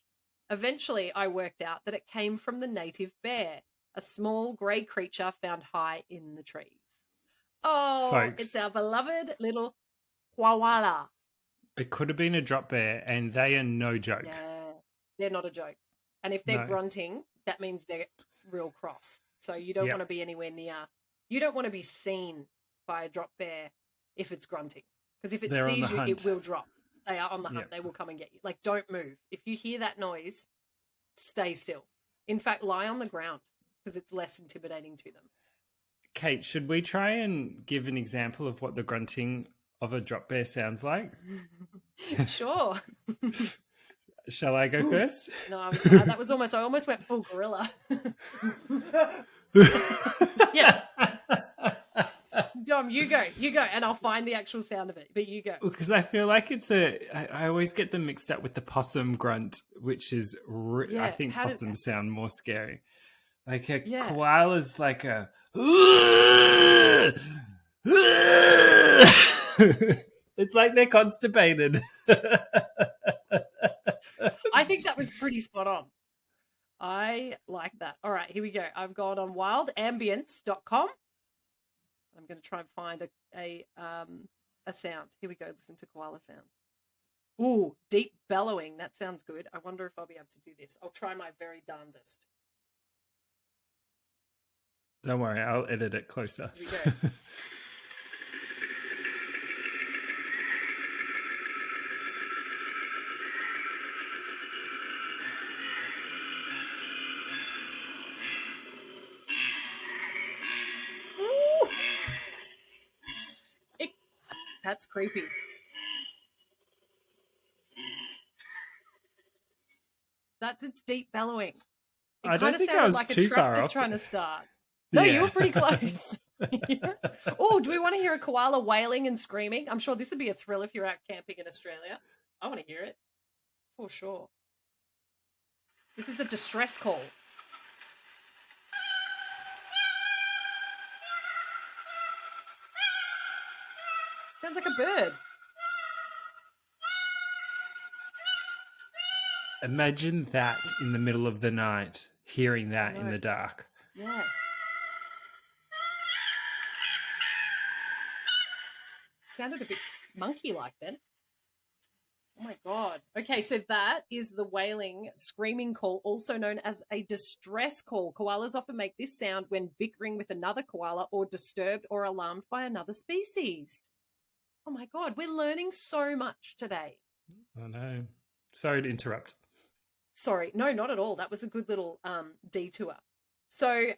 Eventually, I worked out that it came from the native bear, a small grey creature found high in the trees. Oh, it's Folks, our beloved little koala. it could have been a drop bear, and they are no joke. Yeah, they're not a joke. And if they're No. grunting, that means they're real cross. So you don't Yeah. want to be anywhere near. You don't want to be seen by a drop bear if it's grunting. Because if it They're on the sees you, it hunt. will drop. They are on the hunt. Yep. They will come and get you. Like, don't move. If you hear that noise, stay still. In fact, lie on the ground because it's less intimidating to them. Kate, should we try and give an example of what the grunting of a drop bear sounds like? Sure. Shall I go first? No, I almost went full gorilla. Yeah. Dom, you go, and I'll find the actual sound of it, but you go. Because I feel like I always get them mixed up with the possum grunt, which is, I think possums sound more scary. Like a koala's like a... It's like they're constipated. I think that was pretty spot on. I like that. All right, here we go. I've gone on wildambience.com. I'm going to try and find a sound. Here we go. Listen to koala sounds. Ooh, deep bellowing. That sounds good. I wonder if I'll be able to do this. I'll try my very darndest. Don't worry, I'll edit it closer. Here we go. That's creepy. That's its deep bellowing. It kind of sounded like a tractor's trying to start. No, you were pretty close. Oh, do we want to hear a koala wailing and screaming? I'm sure this would be a thrill if you're out camping in Australia. I want to hear it. For sure. This is a distress call. Sounds like a bird. Imagine that in the middle of the night, hearing that in the dark. Yeah. Sounded a bit monkey-like then. Oh my God. Okay, so that is the wailing, screaming call, also known as a distress call. Koalas often make this sound when bickering with another koala or disturbed or alarmed by another species. Oh my God, we're learning so much today. I know. Sorry to interrupt. Sorry, no, not at all. That was a good little detour. So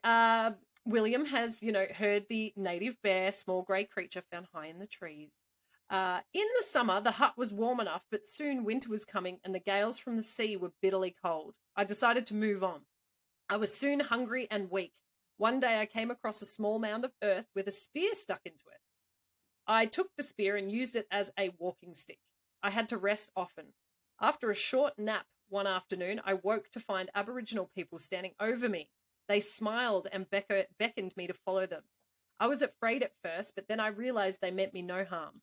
William has, heard the native bear, small grey creature found high in the trees. In the summer, the hut was warm enough, but soon winter was coming and the gales from the sea were bitterly cold. I decided to move on. I was soon hungry and weak. One day I came across a small mound of earth with a spear stuck into it. I took the spear and used it as a walking stick. I had to rest often. After a short nap one afternoon, I woke to find Aboriginal people standing over me. They smiled and beckoned me to follow them. I was afraid at first, but then I realized they meant me no harm.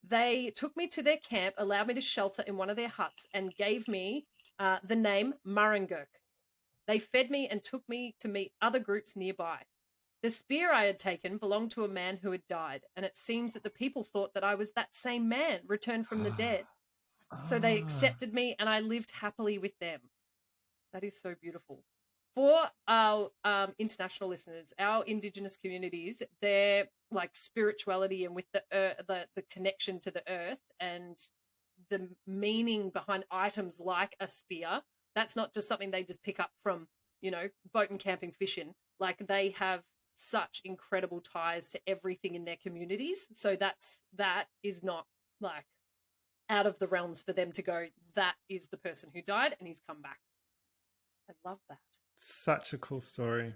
They took me to their camp, allowed me to shelter in one of their huts, and gave me the name Murrungurk. They fed me and took me to meet other groups nearby. The spear I had taken belonged to a man who had died, and it seems that the people thought that I was that same man returned from the dead. So they accepted me, and I lived happily with them. That is so beautiful. For our international listeners, our Indigenous communities, their like spirituality and with the connection to the earth and the meaning behind items like a spear, that's not just something they just pick up from, boat and camping fishing. Like they have such incredible ties to everything in their communities. So that is not like out of the realms for them to go, that is the person who died and he's come back. I love that. Such a cool story.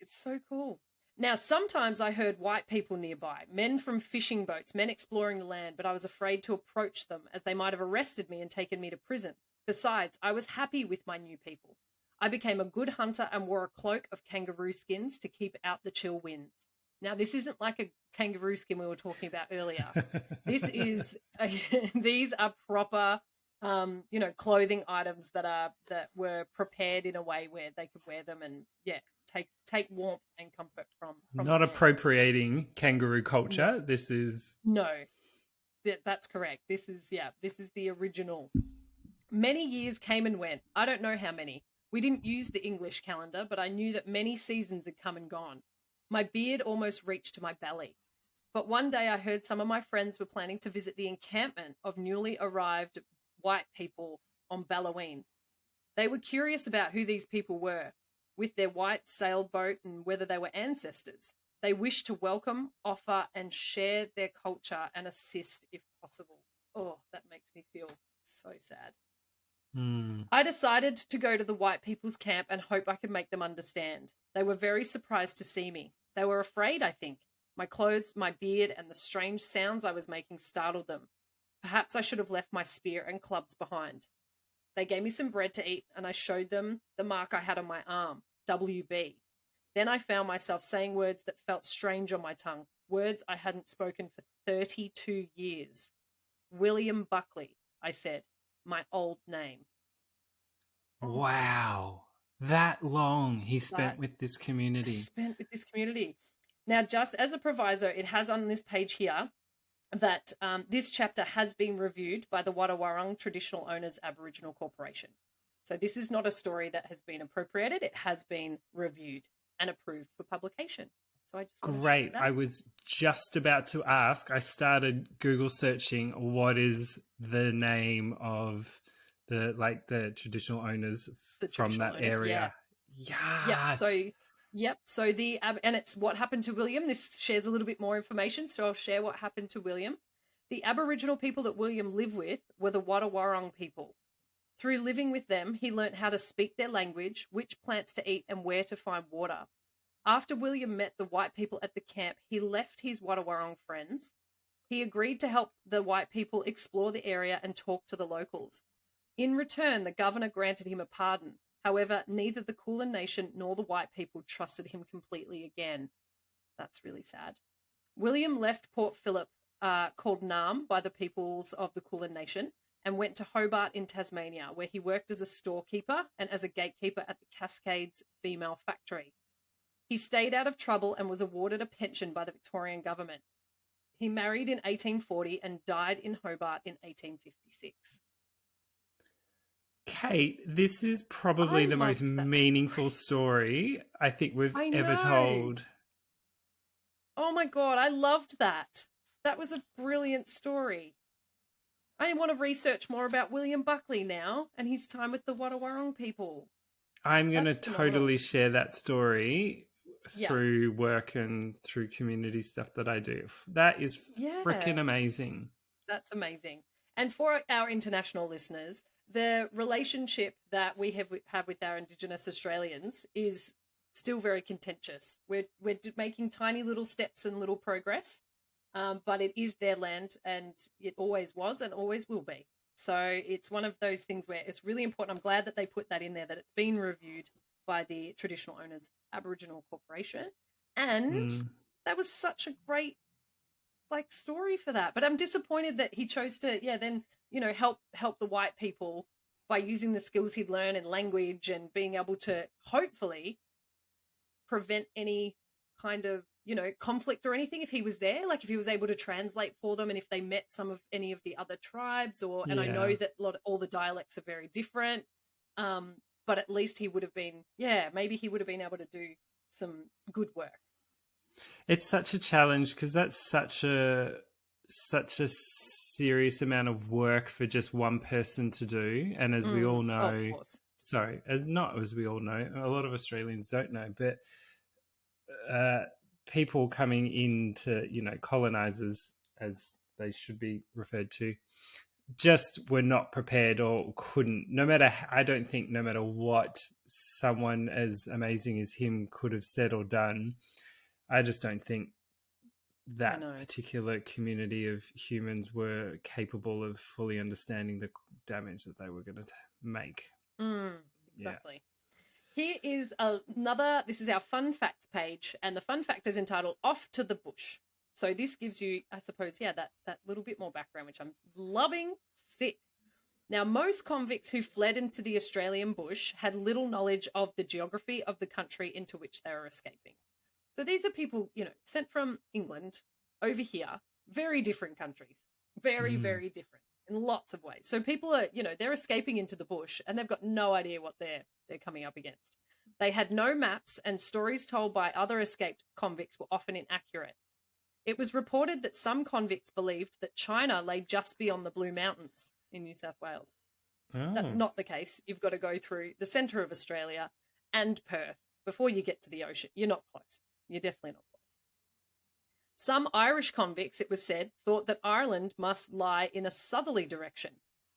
It's so cool. Now, sometimes I heard white people nearby, men from fishing boats, men exploring the land, but I was afraid to approach them as they might have arrested me and taken me to prison. Besides, I was happy with my new people. I became a good hunter and wore a cloak of kangaroo skins to keep out the chill winds. Now, this isn't like a kangaroo skin we were talking about earlier. These are proper clothing items that were prepared in a way where they could wear them and take warmth and comfort from the Not men. appropriating kangaroo No, culture. This is no, that's correct. This is the original. Many years came and went. I don't know how many. We didn't use the English calendar, but I knew that many seasons had come and gone. My beard almost reached to my belly. But one day I heard some of my friends were planning to visit the encampment of newly arrived white people on Balloween. They were curious about who these people were, with their white sailboat and whether they were ancestors. They wished to welcome, offer, and share their culture and assist if possible. Oh, that makes me feel so sad. I decided to go to the white people's camp and hope I could make them understand. They were very surprised to see me. They were afraid, I think. My clothes, my beard, and the strange sounds I was making startled them. Perhaps I should have left my spear and clubs behind. They gave me some bread to eat, and I showed them the mark I had on my arm, WB. Then I found myself saying words that felt strange on my tongue, words I hadn't spoken for 32 years. William Buckley, I said, my old name. wow. That long he spent with this community. Now, just as a proviso, it has on this page here that this chapter has been reviewed by the Wadawurrung Traditional Owners Aboriginal Corporation. So this is not a story that has been appropriated. It has been reviewed and approved for publication. So I just Great. I was just about to ask. I started Google searching what is the name of the traditional owners from that area. Yeah. So and it's what happened to William. This shares a little bit more information, so I'll share what happened to William. The Aboriginal people that William lived with were the Wadawurrung people. Through living with them, he learnt how to speak their language, which plants to eat, and where to find water. After William met the white people at the camp, he left his Wadawurrung friends. He agreed to help the white people explore the area and talk to the locals. In return, the governor granted him a pardon. However, neither the Kulin Nation nor the white people trusted him completely again. That's really sad. William left Port Phillip, called Naarm by the peoples of the Kulin Nation, and went to Hobart in Tasmania, where he worked as a storekeeper and as a gatekeeper at the Cascades Female Factory. He stayed out of trouble and was awarded a pension by the Victorian government. He married in 1840 and died in Hobart in 1856. Kate, this is probably the most meaningful story I think we've ever told. Oh my God, I loved that. That was a brilliant story. I want to research more about William Buckley now and his time with the Wadawurrung people. I'm going to totally share that story through work and through community stuff that I do. That is freaking amazing. That's amazing. And for our international listeners, the relationship that we have with our Indigenous Australians is still very contentious. We're making tiny little steps and little progress, but it is their land, and it always was and always will be. So it's one of those things where it's really important. I'm glad that they put that in there, that it's been reviewed by the Traditional Owners Aboriginal Corporation. And that was such a great story for that. But I'm disappointed that he chose to then help the white people by using the skills he'd learned in language and being able to hopefully prevent any kind of conflict or anything if he was there, if he was able to translate for them, and if they met any of the other tribes and I know that all the dialects are very different, but at least he would have been maybe he would have been able to do some good work. It's such a challenge because that's such a serious amount of work for just one person to do, and as we all know, as we all know, a lot of Australians don't know, but people coming into colonizers, as they should be referred to, just were not prepared or couldn't, I don't think no matter what someone as amazing as him could have said or done, I just don't think that particular community of humans were capable of fully understanding the damage that they were going to make. Exactly. Here is this is our fun facts page, and the fun fact is entitled Off to the Bush. So this gives you, I suppose, that little bit more background, which I'm loving. Sick. Now, most convicts who fled into the Australian bush had little knowledge of the geography of the country into which they were escaping. So these are people, sent from England over here, very different countries, very, very different in lots of ways. So people are, they're escaping into the bush and they've got no idea what they're coming up against. They had no maps, and stories told by other escaped convicts were often inaccurate. It was reported that some convicts believed that China lay just beyond the Blue Mountains in New South Wales. Oh. That's not the case. You've got to go through the centre of Australia and Perth before you get to the ocean. You're not close. You're definitely not close. Some Irish convicts, it was said, thought that Ireland must lie in a southerly direction.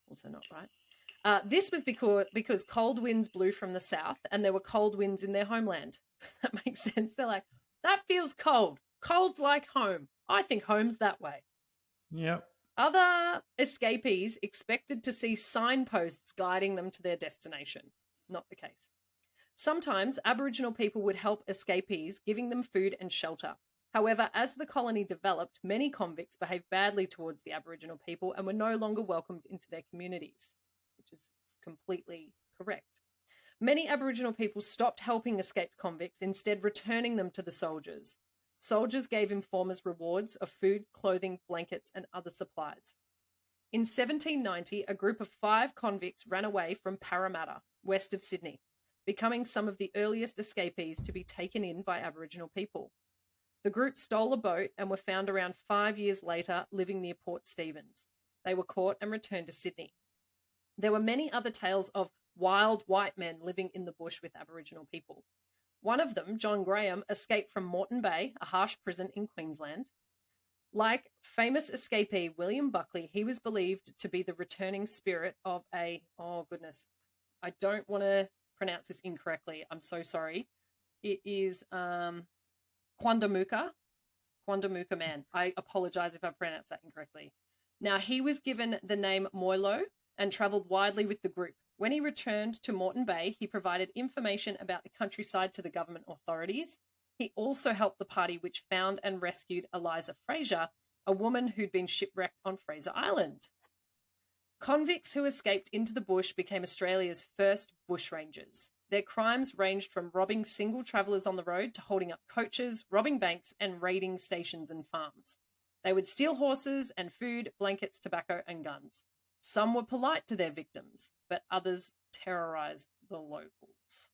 Also not right. This was because cold winds blew from the south and there were cold winds in their homeland. That makes sense. They're like, that feels cold. Cold's like home. I think home's that way. Yep. Other escapees expected to see signposts guiding them to their destination. Not the case. Sometimes Aboriginal people would help escapees, giving them food and shelter. However, as the colony developed, many convicts behaved badly towards the Aboriginal people and were no longer welcomed into their communities, which is completely correct. Many Aboriginal people stopped helping escaped convicts, instead returning them to the soldiers. Soldiers gave informers rewards of food, clothing, blankets, and other supplies. In 1790, a group of 5 convicts ran away from Parramatta, west of Sydney, becoming some of the earliest escapees to be taken in by Aboriginal people. The group stole a boat and were found around 5 years later living near Port Stephens. They were caught and returned to Sydney. There were many other tales of wild white men living in the bush with Aboriginal people. One of them, John Graham, escaped from Moreton Bay, a harsh prison in Queensland. Like famous escapee William Buckley, he was believed to be the returning spirit of I don't want to pronounce this incorrectly. I'm so sorry. It is Quandamuka man. I apologize if I pronounced that incorrectly. Now, he was given the name Moilo and travelled widely with the group. When he returned to Moreton Bay, he provided information about the countryside to the government authorities. He also helped the party which found and rescued Eliza Fraser, a woman who'd been shipwrecked on Fraser Island. Convicts who escaped into the bush became Australia's first bushrangers. Their crimes ranged from robbing single travellers on the road to holding up coaches, robbing banks, and raiding stations and farms. They would steal horses and food, blankets, tobacco, and guns. Some were polite to their victims, but others terrorised the locals.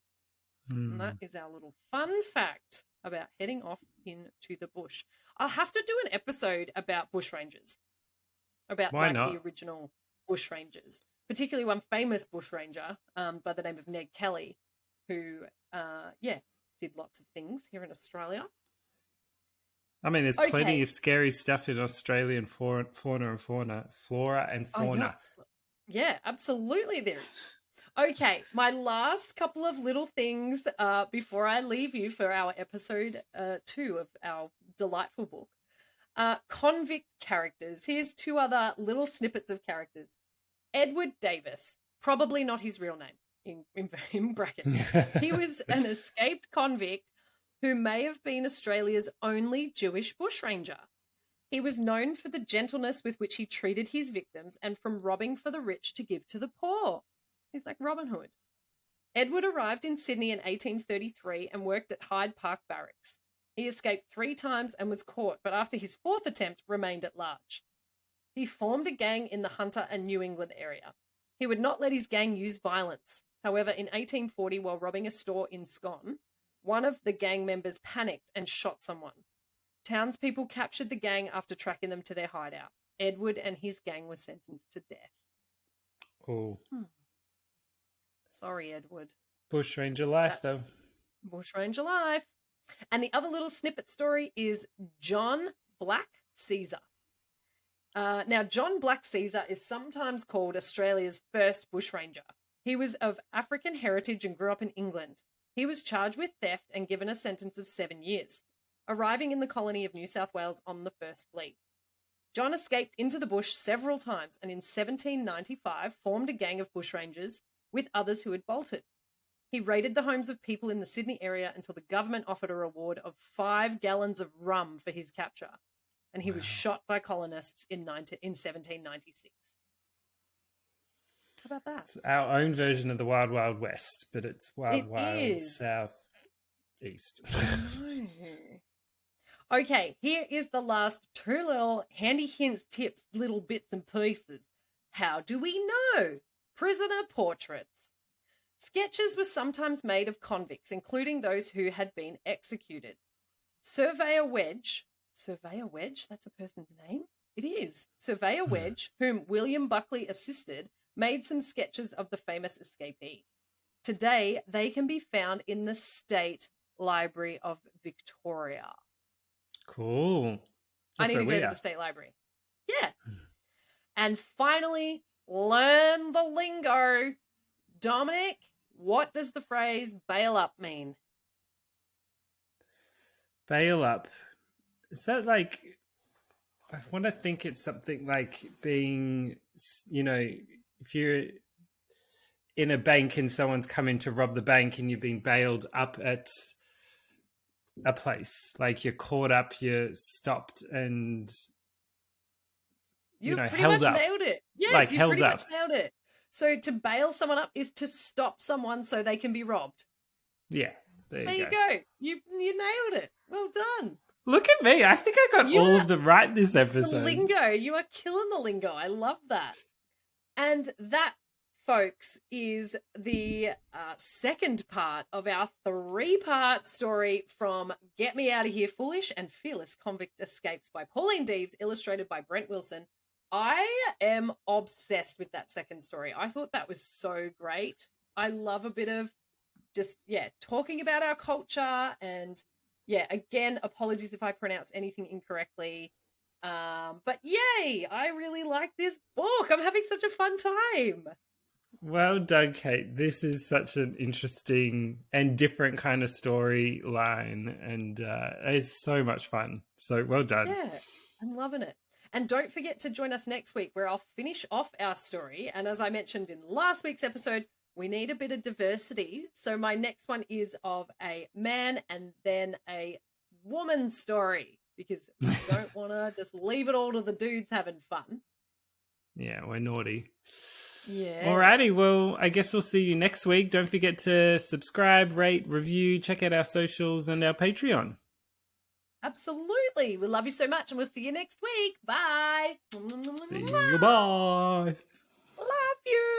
And that is our little fun fact about heading off into the bush. I'll have to do an episode about bushrangers, about the original bushrangers, particularly one famous bushranger by the name of Ned Kelly, who, did lots of things here in Australia. I mean, there's plenty of scary stuff in Australian flora and fauna. Yeah, absolutely there is. Okay, my last couple of little things before I leave you for our episode 2 of our delightful book. Convict characters. Here's 2 other little snippets of characters. Edward Davis, probably not his real name, in brackets. He was an escaped convict who may have been Australia's only Jewish bushranger. He was known for the gentleness with which he treated his victims and from robbing for the rich to give to the poor. He's like Robin Hood. Edward arrived in Sydney in 1833 and worked at Hyde Park Barracks. He escaped 3 times and was caught, but after his 4th attempt, remained at large. He formed a gang in the Hunter and New England area. He would not let his gang use violence. However, in 1840, while robbing a store in Scone, one of the gang members panicked and shot someone. Townspeople captured the gang after tracking them to their hideout. Edward and his gang were sentenced to death. Oh. Sorry, Edward. Bushranger life, though. Bushranger life. And the other little snippet story is John Black Caesar. Now, John Black Caesar is sometimes called Australia's first bushranger. He was of African heritage and grew up in England. He was charged with theft and given a sentence of 7 years, arriving in the colony of New South Wales on the first fleet. John escaped into the bush several times and in 1795 formed a gang of bushrangers with others who had bolted. He raided the homes of people in the Sydney area until the government offered a reward of 5 gallons of rum for his capture, and he was shot by colonists in 1796. How about that? It's our own version of the Wild Wild West, but it's Wild It Wild is. South East. I know. Okay, here is the last two little handy hints, tips, little bits and pieces. How do we know? Prisoner portraits. Sketches were sometimes made of convicts, including those who had been executed. Surveyor Wedge, that's a person's name? It is. Surveyor Wedge, whom William Buckley assisted, made some sketches of the famous escapee. Today, they can be found in the State Library of Victoria. Cool. I need to go to the State Library. Yeah. And finally, learn the lingo. Dominic, what does the phrase bail up mean? Bail up. Is that like, I want to think it's something like being, if you're in a bank and someone's come in to rob the bank and you've been bailed up at a place, like you're caught up, you're stopped, and You pretty held much up. nailed it. Yes, like you held pretty up. much nailed it. So to bail someone up is to stop someone so they can be robbed. Yeah, there you go. You nailed it. Well done. Look at me. I think I got all of them right this episode. The lingo. You are killing the lingo. I love that. And that, folks, is the second part of our 3-part story from Get Me Out of Here, Foolish and Fearless Convict Escapes by Pauline Deeves, illustrated by Brent Wilson. I am obsessed with that second story. I thought that was so great. I love a bit of just, talking about our culture. And, again, apologies if I pronounce anything incorrectly. But yay, I really like this book. I'm having such a fun time. Well done, Kate. This is such an interesting and different kind of storyline, and it's so much fun. So well done. Yeah, I'm loving it. And don't forget to join us next week where I'll finish off our story. And as I mentioned in last week's episode, we need a bit of diversity. So my next one is of a man and then a woman story, because we don't want to just leave it all to the dudes having fun. Yeah, we're naughty. Yeah. Alrighty, well, I guess we'll see you next week. Don't forget to subscribe, rate, review, check out our socials and our Patreon. Absolutely. We love you so much, and we'll see you next week. Bye. See you, bye. Love you.